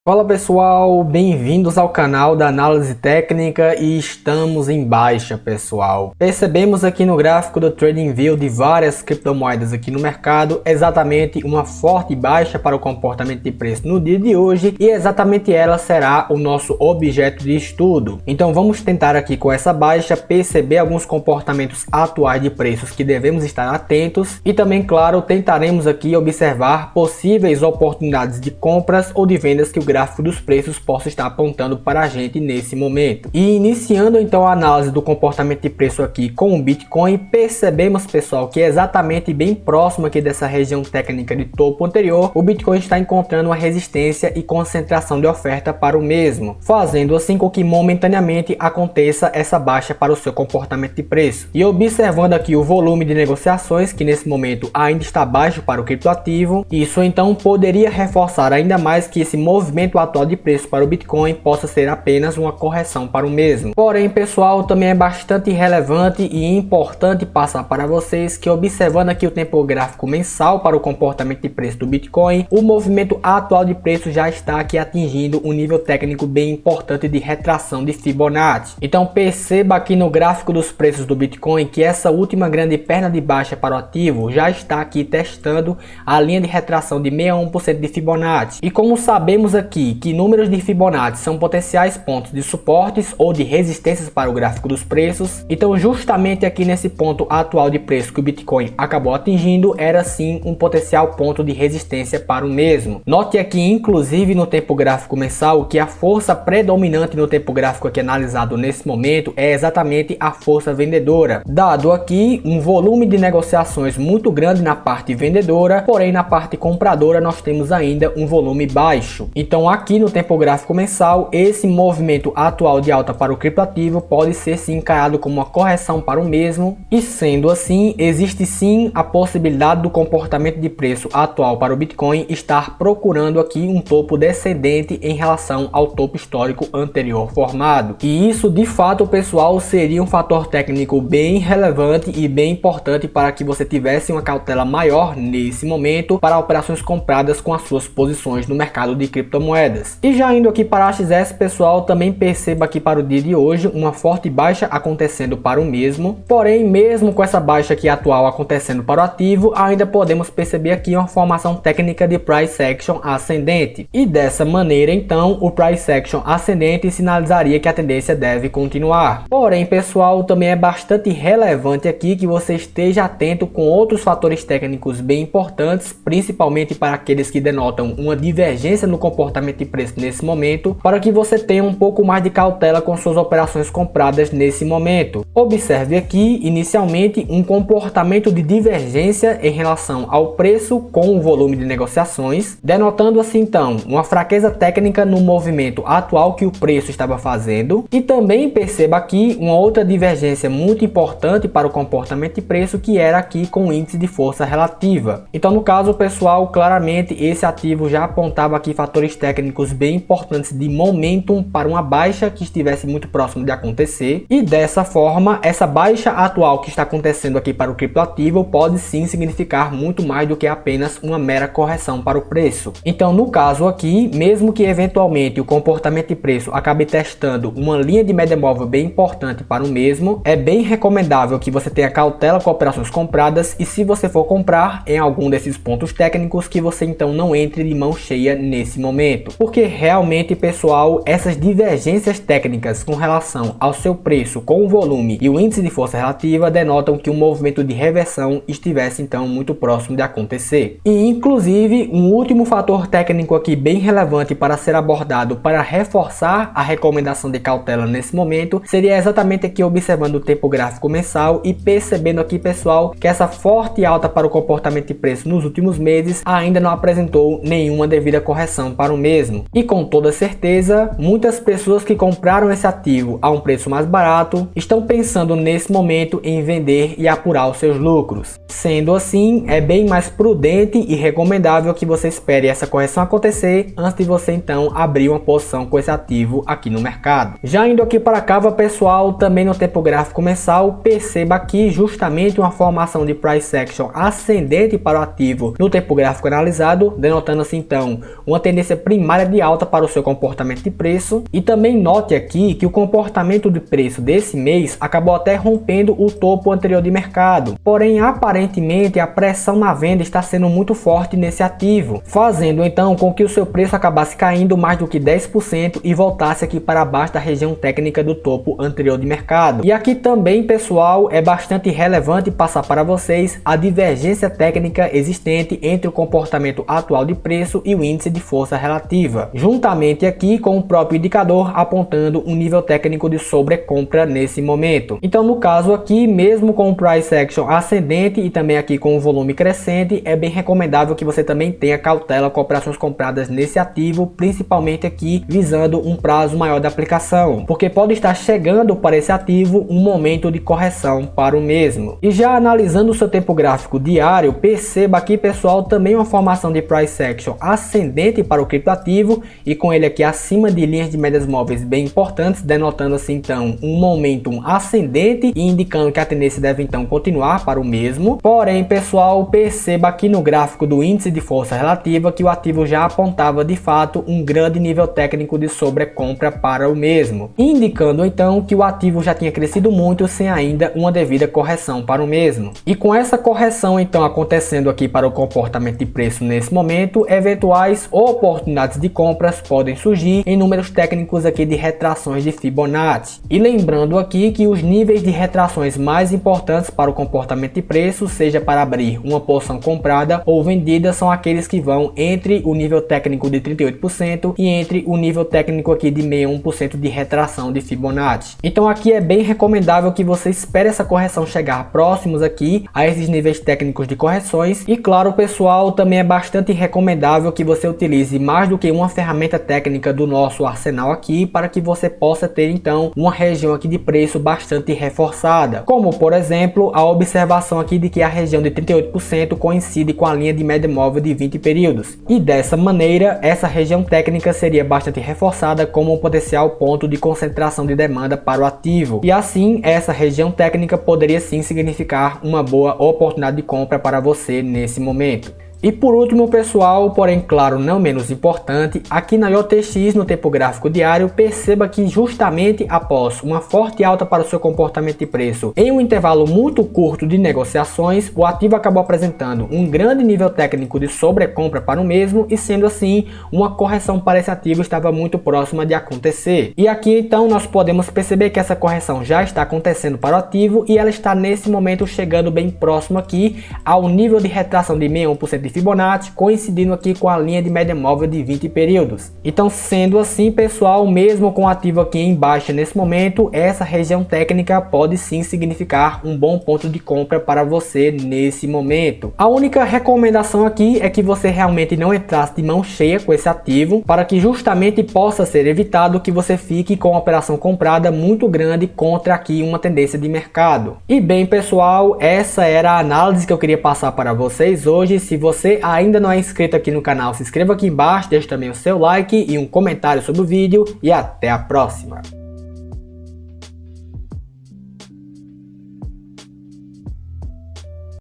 Fala pessoal, bem-vindos ao canal da Análise Técnica e estamos em baixa, pessoal. Percebemos aqui no gráfico do TradingView de várias criptomoedas aqui no mercado exatamente uma forte baixa para o comportamento de preço no dia de hoje e exatamente ela será o nosso objeto de estudo. Então vamos tentar aqui com essa baixa perceber alguns comportamentos atuais de preços que devemos estar atentos e também, claro, tentaremos aqui observar possíveis oportunidades de compras ou de vendas que o gráfico dos preços possa estar apontando para a gente nesse momento. E iniciando então a análise do comportamento de preço aqui com o Bitcoin, percebemos, pessoal, que exatamente bem próximo aqui dessa região técnica de topo anterior, o Bitcoin está encontrando uma resistência e concentração de oferta para o mesmo, fazendo assim com que momentaneamente aconteça essa baixa para o seu comportamento de preço. E observando aqui o volume de negociações, que nesse momento ainda está baixo para o criptoativo, isso então poderia reforçar ainda mais que esse movimento atual de preço para o Bitcoin possa ser apenas uma correção para o mesmo. Porém, pessoal, também é bastante relevante e importante passar para vocês que, observando aqui o tempo gráfico mensal para o comportamento de preço do Bitcoin, o movimento atual de preço já está aqui atingindo um nível técnico bem importante de retração de Fibonacci. Então perceba aqui no gráfico dos preços do Bitcoin que essa última grande perna de baixa para o ativo já está aqui testando a linha de retração de 61% de Fibonacci. E como sabemos aqui que números de Fibonacci são potenciais pontos de suportes ou de resistências para o gráfico dos preços, então justamente aqui nesse ponto atual de preço que o Bitcoin acabou atingindo era sim um potencial ponto de resistência para o mesmo. Note aqui inclusive no tempo gráfico mensal que a força predominante no tempo gráfico aqui analisado nesse momento é exatamente a força vendedora, dado aqui um volume de negociações muito grande na parte vendedora, porém na parte compradora nós temos ainda um volume baixo. Então aqui no tempo gráfico mensal, esse movimento atual de alta para o criptoativo pode ser sim encarado como uma correção para o mesmo, e sendo assim, existe sim a possibilidade do comportamento de preço atual para o Bitcoin estar procurando aqui um topo descendente em relação ao topo histórico anterior formado. E isso de fato, pessoal, seria um fator técnico bem relevante e bem importante para que você tivesse uma cautela maior nesse momento para operações compradas com as suas posições no mercado de criptomoedas. E já indo aqui para a XS, pessoal, também perceba aqui para o dia de hoje uma forte baixa acontecendo para o mesmo. Porém, mesmo com essa baixa aqui atual acontecendo para o ativo, ainda podemos perceber aqui uma formação técnica de Price Action ascendente. E dessa maneira, então, o Price Action ascendente sinalizaria que a tendência deve continuar. Porém, pessoal, também é bastante relevante aqui que você esteja atento com outros fatores técnicos bem importantes, principalmente para aqueles que denotam uma divergência no comportamento de preço nesse momento, para que você tenha um pouco mais de cautela com suas operações compradas nesse momento. Observe aqui inicialmente um comportamento de divergência em relação ao preço com o volume de negociações, denotando assim então uma fraqueza técnica no movimento atual que o preço estava fazendo. E também perceba aqui uma outra divergência muito importante para o comportamento de preço, que era aqui com o índice de força relativa. Então no caso, pessoal, claramente esse ativo já apontava aqui fatores técnicos bem importantes de momentum para uma baixa que estivesse muito próximo de acontecer, e dessa forma essa baixa atual que está acontecendo aqui para o criptoativo pode sim significar muito mais do que apenas uma mera correção para o preço. Então no caso aqui, mesmo que eventualmente o comportamento de preço acabe testando uma linha de média móvel bem importante para o mesmo, é bem recomendável que você tenha cautela com operações compradas, e se você for comprar em algum desses pontos técnicos, que você então não entre de mão cheia nesse momento, porque realmente, pessoal, essas divergências técnicas com relação ao seu preço com o volume e o índice de força relativa denotam que um movimento de reversão estivesse então muito próximo de acontecer. E inclusive um último fator técnico aqui bem relevante para ser abordado para reforçar a recomendação de cautela nesse momento seria exatamente aqui observando o tempo gráfico mensal e percebendo aqui, pessoal, que essa forte alta para o comportamento de preço nos últimos meses ainda não apresentou nenhuma devida correção para o mesmo. E com toda certeza, muitas pessoas que compraram esse ativo a um preço mais barato estão pensando nesse momento em vender e apurar os seus lucros. Sendo assim, é bem mais prudente e recomendável que você espere essa correção acontecer antes de você então abrir uma posição com esse ativo aqui no mercado. Já indo aqui para cá, pessoal, também no tempo gráfico mensal, perceba aqui justamente uma formação de Price Action ascendente para o ativo no tempo gráfico analisado, denotando assim então uma tendência primária primária de alta para o seu comportamento de preço. E também note aqui que o comportamento de preço desse mês acabou até rompendo o topo anterior de mercado. Porém, aparentemente a pressão na venda está sendo muito forte nesse ativo, fazendo então com que o seu preço acabasse caindo mais do que 10% e voltasse aqui para baixo da região técnica do topo anterior de mercado. E aqui também, pessoal, é bastante relevante passar para vocês a divergência técnica existente entre o comportamento atual de preço e o índice de força relativa, juntamente aqui com o próprio indicador apontando um nível técnico de sobrecompra nesse momento. Então, no caso aqui, mesmo com o price action ascendente e também aqui com o volume crescente, é bem recomendável que você também tenha cautela com operações compradas nesse ativo, principalmente aqui visando um prazo maior de aplicação, porque pode estar chegando para esse ativo um momento de correção para o mesmo. E já analisando o seu tempo gráfico diário, perceba aqui, pessoal, também uma formação de price action ascendente para o criptoativo e com ele aqui acima de linhas de médias móveis bem importantes, denotando assim então um momentum ascendente e indicando que a tendência deve então continuar para o mesmo. Porém, pessoal, perceba aqui no gráfico do índice de força relativa que o ativo já apontava de fato um grande nível técnico de sobrecompra para o mesmo, indicando então que o ativo já tinha crescido muito sem ainda uma devida correção para o mesmo. E com essa correção então acontecendo aqui para o comportamento de preço nesse momento, eventuais oportunidades de compras podem surgir em números técnicos aqui de retrações de Fibonacci. E lembrando aqui que os níveis de retrações mais importantes para o comportamento de preço, seja para abrir uma posição comprada ou vendida, são aqueles que vão entre o nível técnico de 38% e entre o nível técnico aqui de 61% de retração de Fibonacci. Então aqui é bem recomendável que você espere essa correção chegar próximos aqui a esses níveis técnicos de correções. E claro, pessoal, também é bastante recomendável que você utilize mais do que uma ferramenta técnica do nosso arsenal aqui para que você possa ter então uma região aqui de preço bastante reforçada, como por exemplo a observação aqui de que a região de 38% coincide com a linha de média móvel de 20 períodos, e dessa maneira essa região técnica seria bastante reforçada como um potencial ponto de concentração de demanda para o ativo, e assim essa região técnica poderia sim significar uma boa oportunidade de compra para você nesse momento. E por último, pessoal, porém claro não menos importante, aqui na JTX no tempo gráfico diário, perceba que justamente após uma forte alta para o seu comportamento de preço em um intervalo muito curto de negociações, o ativo acabou apresentando um grande nível técnico de sobrecompra para o mesmo, e sendo assim uma correção para esse ativo estava muito próxima de acontecer. E aqui então nós podemos perceber que essa correção já está acontecendo para o ativo e ela está nesse momento chegando bem próximo aqui ao nível de retração de 61% de Fibonacci, coincidindo aqui com a linha de média móvel de 20 períodos. Então, sendo assim, pessoal, mesmo com o ativo aqui em baixa nesse momento, essa região técnica pode sim significar um bom ponto de compra para você nesse momento. A única recomendação aqui é que você realmente não entrasse de mão cheia com esse ativo, para que justamente possa ser evitado que você fique com uma operação comprada muito grande contra aqui uma tendência de mercado. E bem, pessoal, essa era a análise que eu queria passar para vocês hoje. Se você ainda não é inscrito aqui no canal, se inscreva aqui embaixo, deixe também o seu like e um comentário sobre o vídeo, e até a próxima.